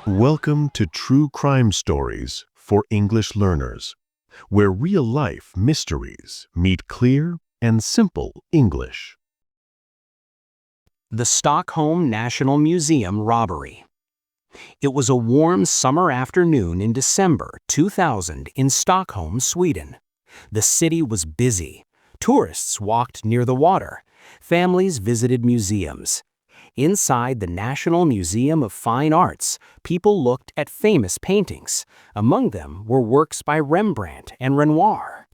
Welcome to True Crime Stories for English Learners, where real-life mysteries meet clear and simple English. The Stockholm National Museum robbery. It was a warm summer afternoon in December 2000 in Stockholm, Sweden. The city was busy. Tourists walked near the water. Families visited museums. Inside the National Museum of Fine Arts, people looked at famous paintings. Among them were works by Rembrandt and Renoir.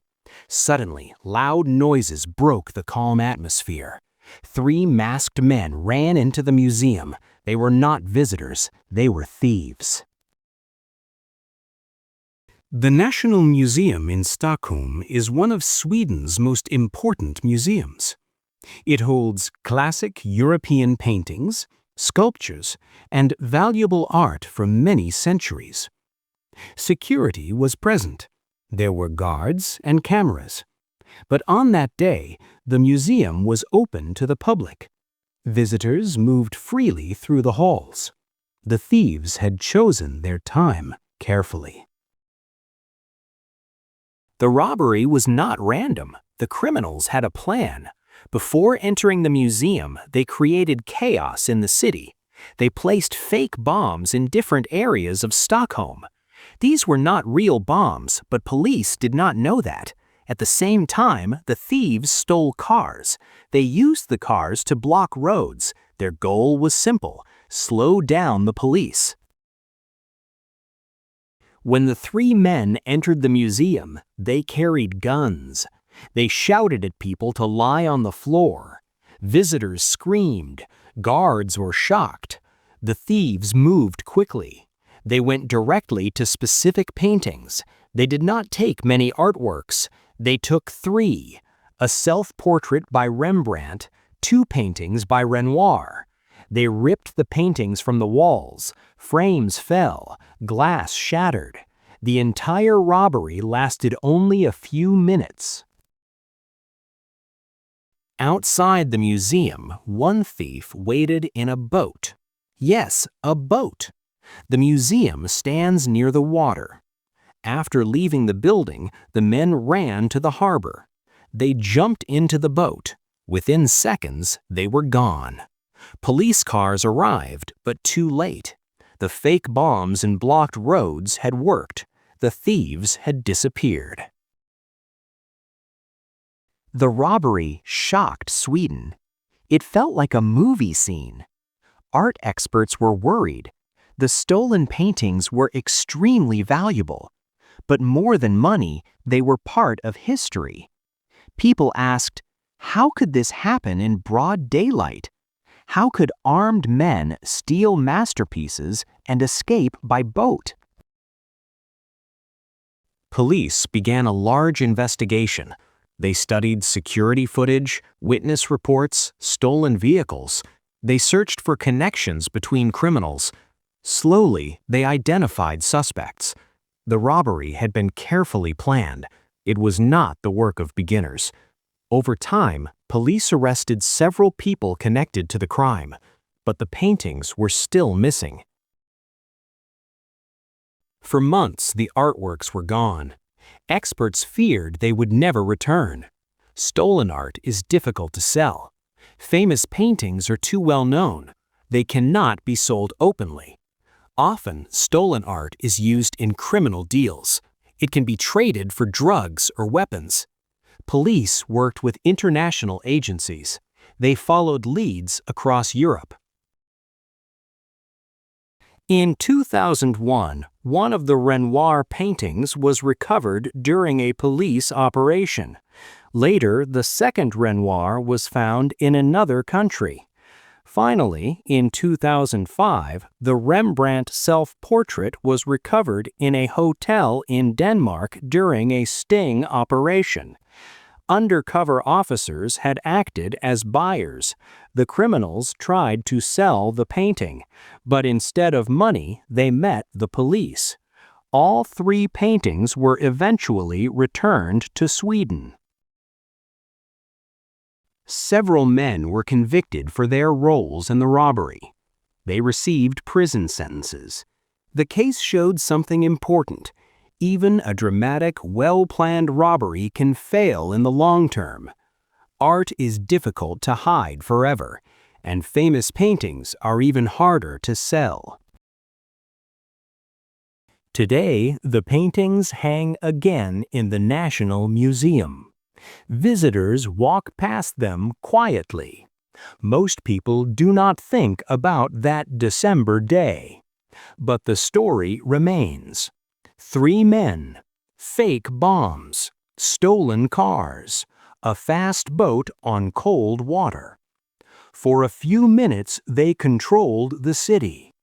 Suddenly, loud noises broke the calm atmosphere. 3 masked men ran into the museum. They were not visitors, they were thieves. The National Museum in Stockholm is one of Sweden's most important museums. It holds classic European paintings, sculptures, and valuable art from many centuries. Security was present. There were guards and cameras. But on that day, the museum was open to the public. Visitors moved freely through the halls. The thieves had chosen their time carefully. The robbery was not random. The criminals had a plan. Before entering the museum, they created chaos in the city. They placed fake bombs in different areas of Stockholm. These were not real bombs, but police did not know that. At the same time, the thieves stole cars. They used the cars to block roads. Their goal was simple: slow down the police. When the 3 men entered the museum, they carried guns. They shouted at people to lie on the floor. Visitors screamed. Guards were shocked. The thieves moved quickly. They went directly to specific paintings. They did not take many artworks. They took 3: a self-portrait by Rembrandt, 2 paintings by Renoir. They ripped the paintings from the walls. Frames fell. Glass shattered. The entire robbery lasted only a few minutes. Outside the museum, one thief waited in a boat. Yes, a boat. The museum stands near the water. After leaving the building, the men ran to the harbor. They jumped into the boat. Within seconds, they were gone. Police cars arrived, but too late. The fake bombs and blocked roads had worked. The thieves had disappeared. The robbery shocked Sweden. It felt like a movie scene. Art experts were worried. The stolen paintings were extremely valuable. But more than money, they were part of history. People asked, how could this happen in broad daylight? How could armed men steal masterpieces and escape by boat? Police began a large investigation. They studied security footage, witness reports, stolen vehicles. They searched for connections between criminals. Slowly, they identified suspects. The robbery had been carefully planned. It was not the work of beginners. Over time, police arrested several people connected to the crime, but the paintings were still missing. For months, the artworks were gone. Experts feared they would never return. Stolen art is difficult to sell. Famous paintings are too well known. They cannot be sold openly. Often, stolen art is used in criminal deals. It can be traded for drugs or weapons. Police worked with international agencies. They followed leads across Europe. In 2001, one of the Renoir paintings was recovered during a police operation. Later, the second Renoir was found in another country. Finally, in 2005, the Rembrandt self-portrait was recovered in a hotel in Denmark during a sting operation. Undercover officers had acted as buyers. The criminals tried to sell the painting, but instead of money, they met the police. All 3 paintings were eventually returned to Sweden. Several men were convicted for their roles in the robbery. They received prison sentences. The case showed something important. Even a dramatic, well-planned robbery can fail in the long term. Art is difficult to hide forever, and famous paintings are even harder to sell. Today, the paintings hang again in the National Museum. Visitors walk past them quietly. Most people do not think about that December day. But the story remains. 3 men, fake bombs, stolen cars, a fast boat on cold water. For a few minutes they controlled the city.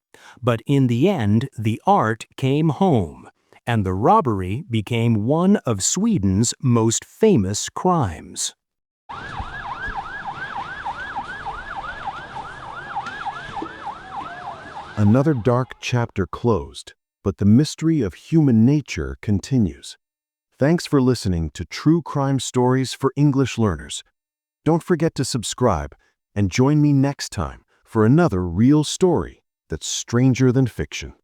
But in the end, the art came home, and the robbery became one of Sweden's most famous crimes. Another dark chapter closed, but the mystery of human nature continues. Thanks for listening to True Crime Stories for English Learners. Don't forget to subscribe and join me next time for another real story that's stranger than fiction.